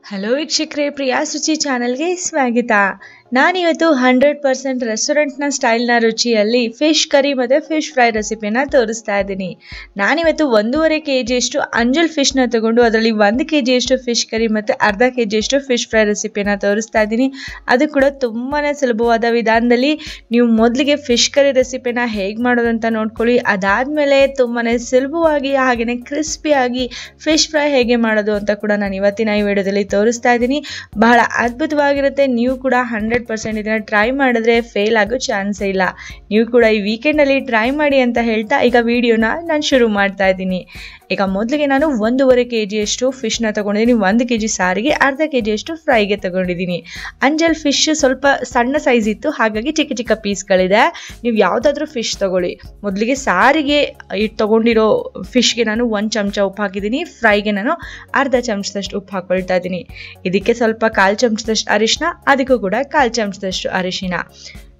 Hello ವೀಕ್ಷಕರೇ, ಪ್ರಿಯಾಸ್ ರುಚಿ ಚಾನಲ್ಗೆ ಸ್ವಾಗತ. ನಾನಿವತ್ತು 100% ರೆಸ್ಟೋರೆಂಟ್ನ ಸ್ಟೈಲ್ನ ರುಚಿಯಲ್ಲಿ ಫಿಶ್ ಕರಿ ಮತ್ತು ಫಿಶ್ ಫ್ರೈ ರೆಸಿಪಿನ ತೋರಿಸ್ತಾ ಇದ್ದೀನಿ. ನಾನಿವತ್ತು 1.5 kg ಅಂಜಲ್ ಫಿಶ್ನ ತಗೊಂಡು ಅದರಲ್ಲಿ 1 kg ಫಿಶ್ ಕರಿ ಮತ್ತು ಅರ್ಧ kg ಫಿಶ್ ಫ್ರೈ ರೆಸಿಪಿನ ತೋರಿಸ್ತಾ ಇದ್ದೀನಿ. ಅದು ಕೂಡ ತುಂಬಾ ಸುಲಭವಾದ ವಿಧಾನದಲ್ಲಿ. ನೀವು ಮೊದಲಿಗೆ ಫಿಶ್ ಕರಿ ರೆಸಿಪಿನ ಹೇಗೆ ಮಾಡೋದು ಅಂತ ನೋಡ್ಕೊಳ್ಳಿ. ಅದಾದಮೇಲೆ ತುಂಬಾ ಸುಲಭವಾಗಿ ಹಾಗೆಯೇ ಕ್ರಿಸ್ಪಿಯಾಗಿ ಫಿಶ್ ಫ್ರೈ ಹೇಗೆ ಮಾಡೋದು ಅಂತ ಕೂಡ ನಾನು ಇವತ್ತಿನ ಈ ವಿಡಿಯೋದಲ್ಲಿ ತೋರಿಸ್ತಾ ಇದ್ದೀನಿ. ಬಹಳ ಅದ್ಭುತವಾಗಿರುತ್ತೆ. ನೀವು ಕೂಡ 100% ಇದನ್ನ ಟ್ರೈ ಮಾಡಿದ್ರೆ ಫೇಲ್ ಆಗೋ ಚಾನ್ಸೇ ಇಲ್ಲ. ನೀವು ಕೂಡ ಈ ವೀಕೆಂಡಲ್ಲಿ ಟ್ರೈ ಮಾಡಿ ಅಂತ ಹೇಳ್ತಾ ಈಗ ವಿಡಿಯೋನ ನಾನು ಶುರು ಮಾಡ್ತಾ ಇದ್ದೀನಿ. ಈಗ ಮೊದಲಿಗೆ ನಾನು 1.5 kg ಫಿಶ್ನ ತಗೊಂಡಿದ್ದೀನಿ. 1 kg ಸಾರಿಗೆ, ಅರ್ಧ kg ಫ್ರೈಗೆ ತಗೊಂಡಿದ್ದೀನಿ. ಅಂಜಲ್ ಫಿಶ್ ಸ್ವಲ್ಪ ಸಣ್ಣ ಸೈಜ್ ಇತ್ತು, ಹಾಗಾಗಿ ಚಿಕ್ಕ ಚಿಕ್ಕ ಪೀಸ್ಗಳಿದೆ. ನೀವು ಯಾವುದಾದ್ರೂ ಫಿಶ್ ತಗೊಳ್ಳಿ. ಮೊದಲಿಗೆ ಸಾರಿಗೆ ತಗೊಂಡಿರೋ ಫಿಶ್ಗೆ ನಾನು 1 ಚಮಚ ಉಪ್ಪು ಹಾಕಿದ್ದೀನಿ. ಫ್ರೈಗೆ ನಾನು ಅರ್ಧ ಚಮಚದಷ್ಟು ಉಪ್ಪು ಹಾಕೊಳ್ತಾ ಇದ್ದೀನಿ. ಇದಕ್ಕೆ ಸ್ವಲ್ಪ 1/4 ಚಮಚದಷ್ಟು ಅರಿಶಿನ, ಅದಕ್ಕೂ ಕೂಡ 1/4 ಚಮಚದಷ್ಟು ಅರಿಶಿನ.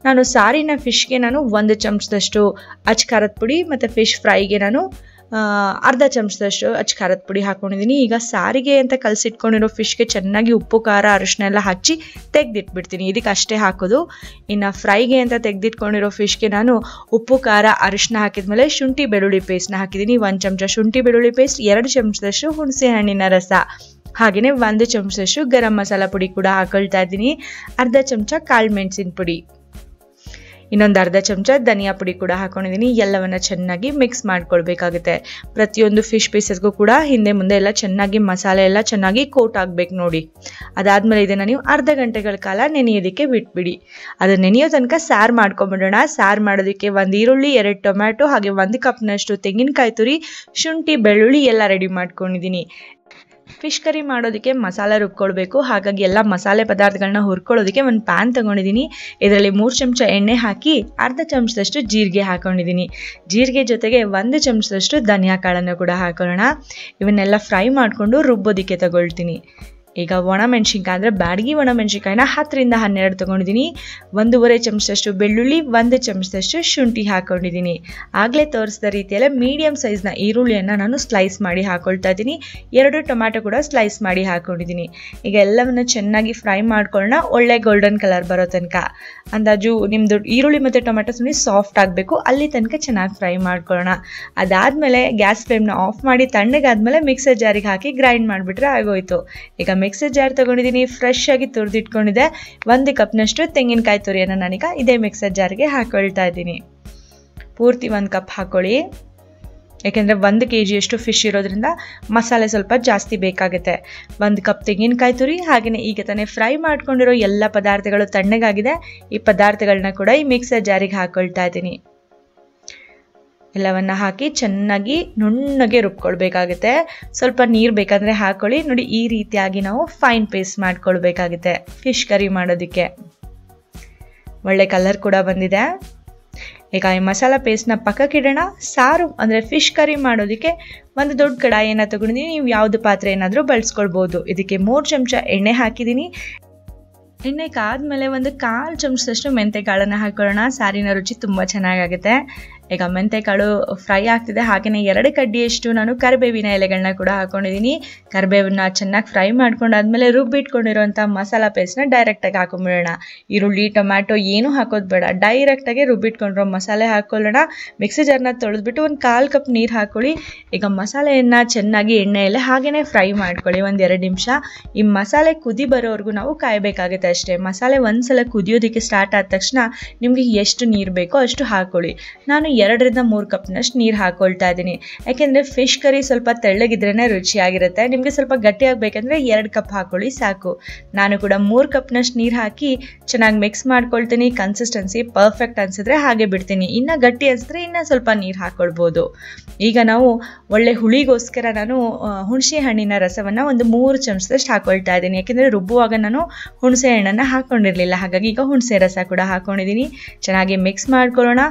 ನಾನು ಸಾರಿನ ಫಿಶ್ಗೆ ನಾನು 1 ಚಮಚದಷ್ಟು ಅಚ್ಚ ಖಾರದ ಪುಡಿ ಮತ್ತು ಫಿಶ್ ಫ್ರೈಗೆ ನಾನು ಅರ್ಧ ಚಮಚದಷ್ಟು ಅಚ್ಚ ಖಾರದ ಪುಡಿ ಹಾಕೊಂಡಿದ್ದೀನಿ. ಈಗ ಸಾರಿಗೆ ಅಂತ ಕಲಸಿಟ್ಕೊಂಡಿರೋ ಫಿಶ್ಗೆ ಚೆನ್ನಾಗಿ ಉಪ್ಪು ಖಾರ ಅರಿಶಿನ ಎಲ್ಲ ಹಚ್ಚಿ ತೆಗೆದಿಟ್ಬಿಡ್ತೀನಿ. ಇದಕ್ಕೆ ಅಷ್ಟೇ ಹಾಕೋದು. ಇನ್ನು ಫ್ರೈಗೆ ಅಂತ ತೆಗೆದಿಟ್ಕೊಂಡಿರೋ ಫಿಶ್ಗೆ ನಾನು ಉಪ್ಪು ಖಾರ ಅರಿಶಿನ ಹಾಕಿದ್ಮೇಲೆ ಶುಂಠಿ ಬೆಳ್ಳುಳ್ಳಿ ಪೇಸ್ಟ್ನ ಹಾಕಿದ್ದೀನಿ. 1 ಚಮಚ ಶುಂಠಿ ಬೆಳ್ಳುಳ್ಳಿ ಪೇಸ್ಟ್, 2 ಚಮಚದಷ್ಟು ಹುಣಸೆ ಹಣ್ಣಿನ ರಸ, ಹಾಗೆಯೇ 1 ಚಮಚದಷ್ಟು ಗರಂ ಮಸಾಲ ಪುಡಿ ಕೂಡ ಹಾಕೊಳ್ತಾ ಇದ್ದೀನಿ. ಅರ್ಧ ಚಮಚ ಕಾಳು ಮೆಣಸಿನ ಪುಡಿ, ಇನ್ನೊಂದು ಅರ್ಧ ಚಮಚ ಧನಿಯಾ ಪುಡಿ ಕೂಡ ಹಾಕೊಂಡಿದ್ದೀನಿ. ಎಲ್ಲವನ್ನ ಚೆನ್ನಾಗಿ ಮಿಕ್ಸ್ ಮಾಡ್ಕೊಳ್ಬೇಕಾಗುತ್ತೆ. ಪ್ರತಿಯೊಂದು ಫಿಶ್ ಪೀಸಸ್ಗೂ ಕೂಡ ಹಿಂದೆ ಮುಂದೆ ಎಲ್ಲ ಚೆನ್ನಾಗಿ ಮಸಾಲೆ ಎಲ್ಲ ಚೆನ್ನಾಗಿ ಕೋಟ್ ಆಗಬೇಕು ನೋಡಿ. ಅದಾದಮೇಲೆ ಇದನ್ನು ನೀವು ಅರ್ಧ ಗಂಟೆಗಳ ಕಾಲ ನೆನೆಯೋದಕ್ಕೆ ಬಿಟ್ಬಿಡಿ. ಅದು ನೆನೆಯೋ ತನಕ ಸಾರು ಮಾಡ್ಕೊಂಬಿಡೋಣ. ಸಾರು ಮಾಡೋದಕ್ಕೆ 1 ಈರುಳ್ಳಿ, 2 ಟೊಮ್ಯಾಟೊ, ಹಾಗೆ 1 ಕಪ್ನಷ್ಟು ತೆಂಗಿನಕಾಯಿ ತುರಿ, ಶುಂಠಿ ಬೆಳ್ಳುಳ್ಳಿ ಎಲ್ಲ ರೆಡಿ ಮಾಡ್ಕೊಂಡಿದ್ದೀನಿ. ಫಿಶ್ ಕರಿ ಮಾಡೋದಕ್ಕೆ ಮಸಾಲೆ ರುಬ್ಕೊಳ್ಬೇಕು, ಹಾಗಾಗಿ ಎಲ್ಲ ಮಸಾಲೆ ಪದಾರ್ಥಗಳನ್ನ ಹುರ್ಕೊಳ್ಳೋದಕ್ಕೆ ಒಂದು ಪ್ಯಾನ್ ತಗೊಂಡಿದ್ದೀನಿ. ಇದರಲ್ಲಿ 3 ಚಮಚ ಎಣ್ಣೆ ಹಾಕಿ ಅರ್ಧ ಚಮಚದಷ್ಟು ಜೀರಿಗೆ ಹಾಕೊಂಡಿದ್ದೀನಿ. ಜೀರಿಗೆ ಜೊತೆಗೆ 1 ಚಮಚದಷ್ಟು ಧನಿಯಾ ಕಾಳನ್ನು ಕೂಡ ಹಾಕೊಳ್ಳೋಣ. ಇವನ್ನೆಲ್ಲ ಫ್ರೈ ಮಾಡಿಕೊಂಡು ರುಬ್ಬೋದಕ್ಕೆ ತಗೊಳ್ತೀನಿ. ಈಗ ಒಣಮೆಣ್ಸಿನ್ಕಾಯಿ ಅಂದರೆ ಬ್ಯಾಡಗಿ ಒಣಮೆಣ್ಸಿನ್ಕಾಯಿನ 10 ರಿಂದ 12 ತೊಗೊಂಡಿದ್ದೀನಿ. 1.5 ಚಮಚದಷ್ಟು ಬೆಳ್ಳುಳ್ಳಿ, 1 ಚಮಚದಷ್ಟು ಶುಂಠಿ ಹಾಕೊಂಡಿದ್ದೀನಿ. ಆಗಲೇ ತೋರಿಸಿದ ರೀತಿಯಲ್ಲೇ ಮೀಡಿಯಂ ಸೈಜ್ನ ಈರುಳ್ಳಿಯನ್ನು ನಾನು ಸ್ಲೈಸ್ ಮಾಡಿ ಹಾಕೊಳ್ತಾ ಇದ್ದೀನಿ. 2 ಟೊಮ್ಯಾಟೊ ಕೂಡ ಸ್ಲೈಸ್ ಮಾಡಿ ಹಾಕೊಂಡಿದ್ದೀನಿ. ಈಗ ಎಲ್ಲವನ್ನು ಚೆನ್ನಾಗಿ ಫ್ರೈ ಮಾಡ್ಕೊಳ್ಳೋಣ, ಒಳ್ಳೆ ಗೋಲ್ಡನ್ ಕಲರ್ ಬರೋ ತನಕ. ಅಂದಾಜು ನಿಮ್ಮದು ಈರುಳ್ಳಿ ಮತ್ತು ಟೊಮ್ಯಾಟೊ ಸುಮ್ಮನೆ ಸಾಫ್ಟ್ ಆಗಬೇಕು, ಅಲ್ಲಿ ತನಕ ಚೆನ್ನಾಗಿ ಫ್ರೈ ಮಾಡ್ಕೊಳ್ಳೋಣ. ಅದಾದಮೇಲೆ ಗ್ಯಾಸ್ ಫ್ಲೇಮ್ನ ಆಫ್ ಮಾಡಿ ತಣ್ಣಗಾದ್ಮೇಲೆ ಮಿಕ್ಸರ್ ಜಾರಿಗೆ ಹಾಕಿ ಗ್ರೈಂಡ್ ಮಾಡಿಬಿಟ್ರೆ ಆಗೋಯ್ತು. ಈಗ ಮಿಕ್ಸರ್ ಜಾರ್ ತಗೊಂಡಿದ್ದೀನಿ, ಫ್ರೆಶ್ ಆಗಿ ತುರಿದಿಟ್ಕೊಂಡಿದೆ. 1 ಕಪ್ನಷ್ಟು ತೆಂಗಿನಕಾಯಿ ತುರಿಯನ್ನು ನಾನೀಗ ಇದೇ ಮಿಕ್ಸರ್ ಜಾರ್ಗೆ ಹಾಕೊಳ್ತಾ ಇದ್ದೀನಿ. ಪೂರ್ತಿ 1 ಕಪ್ ಹಾಕೊಳ್ಳಿ, ಯಾಕೆಂದರೆ 1 kg ಫಿಶ್ ಇರೋದ್ರಿಂದ ಮಸಾಲೆ ಸ್ವಲ್ಪ ಜಾಸ್ತಿ ಬೇಕಾಗುತ್ತೆ. 1 ಕಪ್ ತೆಂಗಿನಕಾಯಿ ತುರಿ, ಹಾಗೆಯೇ ಈಗ ತಾನೇ ಫ್ರೈ ಮಾಡ್ಕೊಂಡಿರೋ ಎಲ್ಲ ಪದಾರ್ಥಗಳು ತಣ್ಣಗಾಗಿದೆ. ಈ ಪದಾರ್ಥಗಳನ್ನ ಕೂಡ ಈ ಮಿಕ್ಸರ್ ಜಾರಿಗೆ ಹಾಕೊಳ್ತಾ ಇದ್ದೀನಿ. ಎಲ್ಲವನ್ನ ಹಾಕಿ ಚೆನ್ನಾಗಿ ನುಣ್ಣಗೆ ರುಬ್ಕೊಳ್ಬೇಕಾಗುತ್ತೆ. ಸ್ವಲ್ಪ ನೀರು ಬೇಕಂದರೆ ಹಾಕೊಳ್ಳಿ. ನೋಡಿ, ಈ ರೀತಿಯಾಗಿ ನಾವು ಫೈನ್ ಪೇಸ್ಟ್ ಮಾಡ್ಕೊಳ್ಬೇಕಾಗುತ್ತೆ ಫಿಶ್ ಕರಿ ಮಾಡೋದಕ್ಕೆ. ಒಳ್ಳೆ ಕಲರ್ ಕೂಡ ಬಂದಿದೆ. ಈಗ ಈ ಮಸಾಲ ಪೇಸ್ಟ್ನ ಪಕ್ಕಕ್ಕಿಡೋಣ. ಸಾರು ಅಂದರೆ ಫಿಶ್ ಕರಿ ಮಾಡೋದಕ್ಕೆ ಒಂದು ದೊಡ್ಡ ಕಡಾಯಿಯನ್ನು ತಗೊಂಡಿದ್ದೀನಿ. ನೀವು ಯಾವುದು ಪಾತ್ರೆ ಏನಾದರೂ ಬಳಸ್ಕೊಳ್ಬೋದು. ಇದಕ್ಕೆ 3 ಚಮಚ ಎಣ್ಣೆ ಹಾಕಿದ್ದೀನಿ. ಎಣ್ಣೆ ಕಾದ್ಮೇಲೆ 1/4 ಚಮಚದಷ್ಟು ಮೆಂತೆಕಾಳನ್ನು ಹಾಕೊಳ್ಳೋಣ. ಸಾರಿನ ರುಚಿ ತುಂಬ ಚೆನ್ನಾಗಾಗುತ್ತೆ. ಈಗ ಮೆಂತೆಕಾಳು ಫ್ರೈ ಆಗ್ತಿದೆ. ಹಾಗೆಯೇ 2 ಕಡ್ಡಿಯಷ್ಟು ನಾನು ಕರಿಬೇವಿನ ಎಲೆಗಳನ್ನ ಕೂಡ ಹಾಕೊಂಡಿದ್ದೀನಿ. ಕರಿಬೇವನ್ನ ಚೆನ್ನಾಗಿ ಫ್ರೈ ಮಾಡ್ಕೊಂಡಾದ್ಮೇಲೆ ರುಬ್ಬಿಟ್ಕೊಂಡಿರೋಂಥ ಮಸಾಲ ಪೇಸ್ಟ್ನ ಡೈರೆಕ್ಟಾಗಿ ಹಾಕೊಂಡ್ಬಿಡೋಣ. ಈರುಳ್ಳಿ ಟೊಮ್ಯಾಟೊ ಏನೂ ಹಾಕೋದು ಬೇಡ, ಡೈರೆಕ್ಟಾಗಿ ರುಬ್ಬಿಟ್ಕೊಂಡಿರೋ ಮಸಾಲೆ ಹಾಕೊಳ್ಳೋಣ. ಮಿಕ್ಸಿ ಜಾರ್ನ ತೊಳೆದ್ಬಿಟ್ಟು 1/4 ಕಪ್ ನೀರು ಹಾಕೊಳ್ಳಿ. ಈಗ ಮಸಾಲೆಯನ್ನು ಚೆನ್ನಾಗಿ ಎಣ್ಣೆಯಲ್ಲೇ ಹಾಗೆಯೇ ಫ್ರೈ ಮಾಡ್ಕೊಳ್ಳಿ 1-2 ನಿಮಿಷ. ಈ ಮಸಾಲೆ ಕುದಿ ಬರೋವರೆಗೂ ನಾವು ಕಾಯಬೇಕಾಗುತ್ತೆ ಅಷ್ಟೇ. ಮಸಾಲೆ ಒಂದ್ಸಲ ಕುದಿಯೋದಕ್ಕೆ ಸ್ಟಾರ್ಟ್ ಆದ ತಕ್ಷಣ ನಿಮಗೆ ಎಷ್ಟು ನೀರು ಬೇಕೋ ಅಷ್ಟು ಹಾಕೊಳ್ಳಿ. ನಾನು 2 ರಿಂದ 3 ಕಪ್ನಷ್ಟು ನೀರು ಹಾಕೊಳ್ತಾ ಇದ್ದೀನಿ. ಯಾಕೆಂದರೆ ಫಿಶ್ ಕರಿ ಸ್ವಲ್ಪ ತೆಳ್ಳಗಿದ್ರೇ ರುಚಿಯಾಗಿರುತ್ತೆ. ನಿಮಗೆ ಸ್ವಲ್ಪ ಗಟ್ಟಿಯಾಗಬೇಕಂದ್ರೆ 2 ಕಪ್ ಹಾಕೊಳ್ಳಿ ಸಾಕು. ನಾನು ಕೂಡ 3 ಕಪ್ನಷ್ಟು ನೀರು ಹಾಕಿ ಚೆನ್ನಾಗಿ ಮಿಕ್ಸ್ ಮಾಡ್ಕೊಳ್ತೀನಿ. ಕನ್ಸಿಸ್ಟೆನ್ಸಿ ಪರ್ಫೆಕ್ಟ್ ಅನಿಸಿದ್ರೆ ಹಾಗೆ ಬಿಡ್ತೀನಿ. ಇನ್ನು ಗಟ್ಟಿ ಅನಿಸಿದ್ರೆ ಇನ್ನೂ ಸ್ವಲ್ಪ ನೀರು ಹಾಕ್ಕೊಳ್ಬೋದು. ಈಗ ನಾವು ಒಳ್ಳೆ ಹುಳಿಗೋಸ್ಕರ ನಾನು ಹುಣಸೆ ಹಣ್ಣಿನ ರಸವನ್ನು 3 ಚಮಚದಷ್ಟು ಹಾಕೊಳ್ತಾ ಇದ್ದೀನಿ. ಯಾಕೆಂದರೆ ರುಬ್ಬುವಾಗ ನಾನು ಹುಣಸೆ ಹಣ್ಣನ್ನು ಹಾಕ್ಕೊಂಡಿರಲಿಲ್ಲ, ಹಾಗಾಗಿ ಈಗ ಹುಣಸೆ ರಸ ಕೂಡ ಹಾಕ್ಕೊಂಡಿದ್ದೀನಿ. ಚೆನ್ನಾಗಿ ಮಿಕ್ಸ್ ಮಾಡ್ಕೊಳ್ಳೋಣ.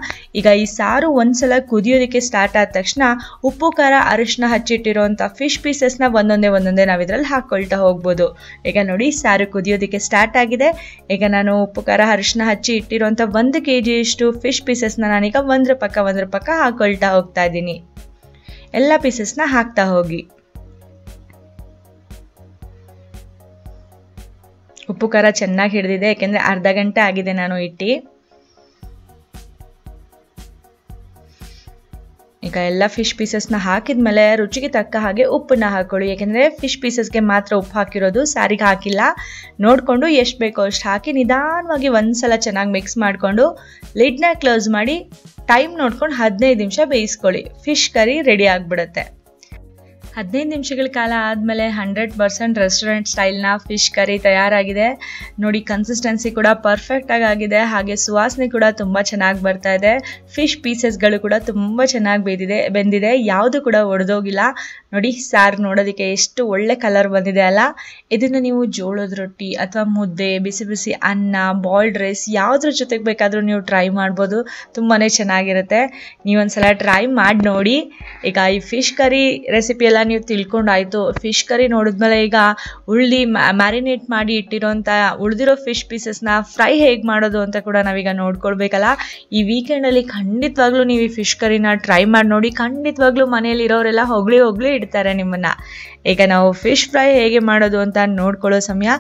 ಈಗ ಈ ಸಾರು ಒಂದ್ಸಲ ಕುದಿಯೋದಕ್ಕೆ ಸ್ಟಾರ್ಟ್ ಆದ ತಕ್ಷಣ ಉಪ್ಪು ಖಾರ ಅರಿಶಿನ ಹಚ್ಚಿಟ್ಟಿರೋಂಥ ಫಿಶ್ ಪೀಸಸ್ನ ಒಂದೊಂದೇ ನಾವು ಇದರಲ್ಲಿ ಹಾಕ್ಕೊಳ್ತಾ ಹೋಗ್ಬೋದು. ಈಗ ನೋಡಿ, ಸಾರು ಕುದಿಯೋದಕ್ಕೆ ಸ್ಟಾರ್ಟ್ ಆಗಿದೆ. ಈಗ ನಾನು ಉಪ್ಪು ಖಾರ ಅರಿಶಿನ ಹಚ್ಚಿ ಇಟ್ಟಿರೋಂಥ 1 kg ಫಿಶ್ ಪೀಸಸ್ನ ನಾನೀಗ ಒಂದ್ರ ಪಕ್ಕ ಹಾಕ್ಕೊಳ್ತಾ ಹೋಗ್ತಾ ಇದ್ದೀನಿ. ಎಲ್ಲ ಪೀಸಸ್ನ ಹಾಕ್ತಾ ಹೋಗಿ. ಉಪ್ಪು ಖಾರ ಚೆನ್ನಾಗಿ ಹಿಡಿದಿದೆ, ಯಾಕೆಂದರೆ ಅರ್ಧ ಗಂಟೆ ಆಗಿದೆ ನಾನು ಇಟ್ಟು. ಈಗ ಎಲ್ಲ ಫಿಶ್ ಪೀಸಸ್ನ ಹಾಕಿದ್ಮೇಲೆ ರುಚಿಗೆ ತಕ್ಕ ಹಾಗೆ ಉಪ್ಪನ್ನ ಹಾಕೊಳ್ಳಿ, ಯಾಕೆಂದರೆ ಫಿಶ್ ಪೀಸಸ್ಗೆ ಮಾತ್ರ ಉಪ್ಪು ಹಾಕಿರೋದು, ಸಾರಿಗೆ ಹಾಕಿಲ್ಲ. ನೋಡಿಕೊಂಡು ಎಷ್ಟು ಬೇಕೋ ಅಷ್ಟು ಹಾಕಿ ನಿಧಾನವಾಗಿ ಒಂದ್ಸಲ ಚೆನ್ನಾಗಿ ಮಿಕ್ಸ್ ಮಾಡಿಕೊಂಡು ಲಿಡ್ನ ಕ್ಲೋಸ್ ಮಾಡಿ ಟೈಮ್ ನೋಡ್ಕೊಂಡು 15 ನಿಮಿಷ ಬೇಯಿಸ್ಕೊಳ್ಳಿ. ಫಿಶ್ ಕರಿ ರೆಡಿ ಆಗಿಬಿಡುತ್ತೆ. 15 ನಿಮಿಷಗಳ ಕಾಲ ಆದಮೇಲೆ 100% ರೆಸ್ಟೋರೆಂಟ್ ಸ್ಟೈಲ್ನ ಫಿಶ್ ಕರಿ ತಯಾರಾಗಿದೆ. ನೋಡಿ, ಕನ್ಸಿಸ್ಟೆನ್ಸಿ ಕೂಡ ಪರ್ಫೆಕ್ಟಾಗಿ ಆಗಿದೆ, ಹಾಗೆ ಸುವಾಸನೆ ಕೂಡ ತುಂಬ ಚೆನ್ನಾಗಿ ಬರ್ತಾ ಇದೆ. ಫಿಶ್ ಪೀಸಸ್ಗಳು ಕೂಡ ತುಂಬ ಚೆನ್ನಾಗಿ ಬೆಂದಿದೆ, ಯಾವುದು ಕೂಡ ಒಡೆದೋಗಿಲ್ಲ. ನೋಡಿ, ಸಾರು ನೋಡೋದಕ್ಕೆ ಎಷ್ಟು ಒಳ್ಳೆ ಕಲರ್ ಬಂದಿದೆ ಅಲ್ಲ. ಇದನ್ನು ನೀವು ಜೋಳದ ರೊಟ್ಟಿ ಅಥವಾ ಮುದ್ದೆ, ಬಿಸಿ ಬಿಸಿ ಅನ್ನ, ಬಾಯ್ಲ್ಡ್ ರೈಸ್ ಯಾವುದ್ರ ಜೊತೆಗೆ ಬೇಕಾದರೂ ನೀವು ಟ್ರೈ ಮಾಡ್ಬೋದು. ತುಂಬಾ ಚೆನ್ನಾಗಿರುತ್ತೆ. ನೀವೊಂದ್ಸಲ ಟ್ರೈ ಮಾಡಿ ನೋಡಿ. ಈಗ ಈ ಫಿಶ್ ಕರಿ ರೆಸಿಪಿ ಎಲ್ಲ ನೀವು ತಿಳ್ಕೊಂಡಾಯ್ತು. ಫಿಶ್ ಕರಿ ನೋಡಿದ್ಮೇಲೆ ಈಗ ಮ್ಯಾರಿನೇಟ್ ಮಾಡಿ ಇಟ್ಟಿರೋಂಥ ಉಳಿದಿರೋ ಫಿಶ್ ಪೀಸಸ್ನ ಫ್ರೈ ಹೇಗೆ ಮಾಡೋದು ಅಂತ ಕೂಡ ನಾವೀಗ ನೋಡ್ಕೊಳ್ಬೇಕಲ್ಲ. ಈ ವೀಕೆಂಡಲ್ಲಿ ಖಂಡಿತವಾಗ್ಲೂ ನೀವು ಈ ಫಿಶ್ ಕರಿನ ಟ್ರೈ ಮಾಡಿ ನೋಡಿ. ಖಂಡಿತವಾಗ್ಲೂ ಮನೆಯಲ್ಲಿರೋರೆಲ್ಲ ಹೊಗಳಿ ಇಡ್ತಾರೆ ನಿಮ್ಮನ್ನ. ಈಗ ನಾವು ಫಿಶ್ ಫ್ರೈ ಹೇಗೆ ಮಾಡೋದು ಅಂತ ನೋಡ್ಕೊಳ್ಳೋ ಸಮಯ.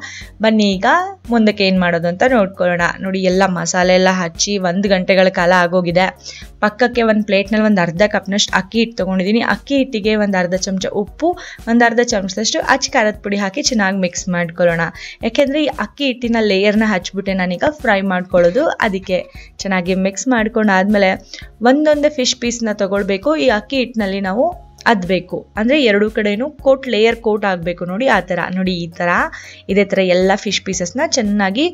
ಬನ್ನಿ ಈಗ ಮುಂದಕ್ಕೆ ಏನು ಮಾಡೋದು ಅಂತ ನೋಡ್ಕೊಳ್ಳೋಣ. ನೋಡಿ, ಎಲ್ಲ ಮಸಾಲೆ ಎಲ್ಲ ಹಚ್ಚಿ 1 ಗಂಟೆಗಳ ಕಾಲ ಆಗೋಗಿದೆ. ಪಕ್ಕಕ್ಕೆ ಒಂದು ಪ್ಲೇಟ್ನಲ್ಲಿ ಒಂದು ಅರ್ಧ ಕಪ್ನಷ್ಟು ಅಕ್ಕಿ ಹಿಟ್ಟು ತೊಗೊಂಡಿದ್ದೀನಿ. ಅಕ್ಕಿ ಹಿಟ್ಟಿಗೆ ಒಂದು ಅರ್ಧ ಚಮಚ ಉಪ್ಪು, ಒಂದು ಅರ್ಧ ಚಮಚದಷ್ಟು ಅಚ್ಚ ಖಾರದ ಪುಡಿ ಹಾಕಿ ಚೆನ್ನಾಗಿ ಮಿಕ್ಸ್ ಮಾಡ್ಕೊಳ್ಳೋಣ. ಯಾಕೆಂದರೆ ಈ ಅಕ್ಕಿ ಹಿಟ್ಟಿನ ಲೇಯರ್ನ ಹಚ್ಬಿಟ್ಟೆ ನಾನೀಗ ಫ್ರೈ ಮಾಡ್ಕೊಳ್ಳೋದು. ಅದಕ್ಕೆ ಚೆನ್ನಾಗಿ ಮಿಕ್ಸ್ ಮಾಡ್ಕೊಂಡಾದ್ಮೇಲೆ ಒಂದೊಂದೇ ಫಿಶ್ ಪೀಸ್ನ ತೊಗೊಳ್ಬೇಕು. ಈ ಅಕ್ಕಿ ಹಿಟ್ಟಿನಲ್ಲಿ ನಾವು ಅದ್ಬೇಕು, ಅಂದರೆ ಎರಡೂ ಕಡೆಯೂ ಲೇಯರ್ ಕೋಟ್ ಆಗಬೇಕು. ನೋಡಿ, ಆ ಥರ ನೋಡಿ, ಇದೇ ಥರ ಎಲ್ಲ ಫಿಶ್ ಪೀಸಸ್ನ ಚೆನ್ನಾಗಿ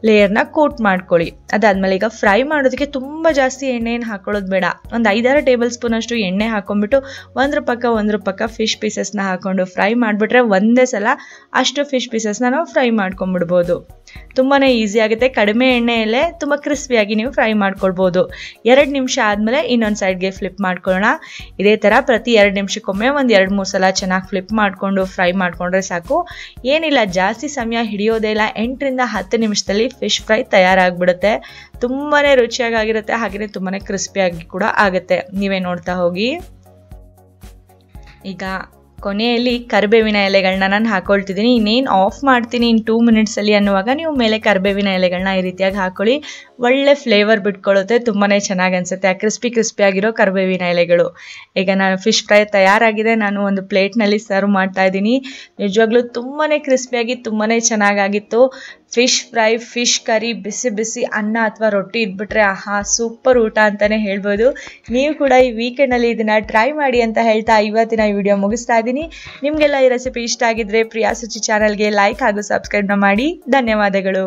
ಲೇಯರ್ನ ಕೋಟ್ ಮಾಡ್ಕೊಳ್ಳಿ. ಅದಾದಮೇಲೆ ಈಗ ಫ್ರೈ ಮಾಡೋದಕ್ಕೆ ತುಂಬ ಜಾಸ್ತಿ ಎಣ್ಣೆಯನ್ನು ಹಾಕೊಳ್ಳೋದು ಬೇಡ. ಒಂದು 5-6 ಟೇಬಲ್ ಸ್ಪೂನ್ ಅಷ್ಟು ಎಣ್ಣೆ ಹಾಕೊಂಡ್ಬಿಟ್ಟು ಒಂದ್ರ ಪಕ್ಕ ಫಿಶ್ ಪೀಸಸ್ನ ಹಾಕೊಂಡು ಫ್ರೈ ಮಾಡಿಬಿಟ್ರೆ ಒಂದೇ ಸಲ ಅಷ್ಟು ಫಿಶ್ ಪೀಸಸ್ನ ನಾವು ಫ್ರೈ ಮಾಡ್ಕೊಂಡ್ಬಿಡ್ಬೋದು. ತುಂಬಾ ಈಸಿ ಆಗುತ್ತೆ. ಕಡಿಮೆ ಎಣ್ಣೆಯಲ್ಲೇ ತುಂಬ ಕ್ರಿಸ್ಪಿಯಾಗಿ ನೀವು ಫ್ರೈ ಮಾಡ್ಕೊಳ್ಬೋದು. 2 ನಿಮಿಷ ಆದಮೇಲೆ ಇನ್ನೊಂದು ಸೈಡ್ಗೆ ಫ್ಲಿಪ್ ಮಾಡ್ಕೊಳ್ಳೋಣ. ಇದೇ ಥರ ಪ್ರತಿ 2 ನಿಮಿಷಕ್ಕೊಮ್ಮೆ ಒಂದು 2-3 ಸಲ ಚೆನ್ನಾಗಿ ಫ್ಲಿಪ್ ಮಾಡಿಕೊಂಡು ಫ್ರೈ ಮಾಡಿಕೊಂಡ್ರೆ ಸಾಕು. ಏನಿಲ್ಲ, ಜಾಸ್ತಿ ಸಮಯ ಹಿಡಿಯೋದೇ ಇಲ್ಲ. 8ರಿಂದ 10 ನಿಮಿಷದಲ್ಲಿ ಫಿಶ್ ಫ್ರೈ ತಯಾರಾಗಿಬಿಡುತ್ತೆ. ತುಂಬಾ ರುಚಿಯಾಗಿರುತ್ತೆ, ಹಾಗೆಯೇ ತುಂಬಾ ಕ್ರಿಸ್ಪಿಯಾಗಿ ಕೂಡ ಆಗುತ್ತೆ. ನೀವೇ ನೋಡ್ತಾ ಹೋಗಿ. ಈಗ ಕೊನೆಯಲ್ಲಿ ಕರಿಬೇವಿನ ಎಲೆಗಳನ್ನ ನಾನು ಹಾಕೊಳ್ತಿದ್ದೀನಿ. ಇನ್ನೇನು ಆಫ್ ಮಾಡ್ತೀನಿ ಇನ್ನು 2 ಮಿನಿಟ್ಸಲ್ಲಿ ಅನ್ನುವಾಗ ನೀವು ಮೇಲೆ ಕರಿಬೇವಿನ ಎಲೆಗಳನ್ನ ಈ ರೀತಿಯಾಗಿ ಹಾಕೊಳ್ಳಿ. ಒಳ್ಳೆ ಫ್ಲೇವರ್ ಬಿಟ್ಕೊಳ್ಳುತ್ತೆ, ತುಂಬಾ ಚೆನ್ನಾಗಿ ಅನಿಸುತ್ತೆ ಆ ಕ್ರಿಸ್ಪಿಯಾಗಿರೋ ಕರಿಬೇವಿನ ಎಲೆಗಳು. ಈಗ ನಾನು ಫಿಶ್ ಫ್ರೈ ತಯಾರಾಗಿದೆ. ನಾನು ಒಂದು ಪ್ಲೇಟ್ನಲ್ಲಿ ಸರ್ವ್ ಮಾಡ್ತಾ ಇದ್ದೀನಿ. ನಿಜವಾಗ್ಲೂ ತುಂಬಾ ಕ್ರಿಸ್ಪಿಯಾಗಿ ತುಂಬಾ ಚೆನ್ನಾಗಾಗಿತ್ತು. ಫಿಶ್ ಫ್ರೈ, ಫಿಶ್ ಕರಿ, ಬಿಸಿ ಬಿಸಿ ಅನ್ನ ಅಥವಾ ರೊಟ್ಟಿ ಇದ್ಬಿಟ್ರೆ ಆಹಾ, ಸೂಪರ್ ಊಟ ಅಂತಲೇ ಹೇಳ್ಬೋದು. ನೀವು ಕೂಡ ಈ ವೀಕೆಂಡಲ್ಲಿ ಇದನ್ನು ಟ್ರೈ ಮಾಡಿ ಅಂತ ಹೇಳ್ತಾ ಇವತ್ತಿನ ಈ ವಿಡಿಯೋ ಮುಗಿಸ್ತಾ ಇದ್ದೀನಿ. ನಿಮಗೆಲ್ಲ ಈ ರೆಸಿಪಿ ಇಷ್ಟ ಆಗಿದ್ರೆ ಪ್ರಿಯಾಸುಚಿ ಚಾನಲ್ಗೆ ಲೈಕ್ ಹಾಗೂ ಸಬ್ಸ್ಕ್ರೈಬ್ನ ಮಾಡಿ. ಧನ್ಯವಾದಗಳು.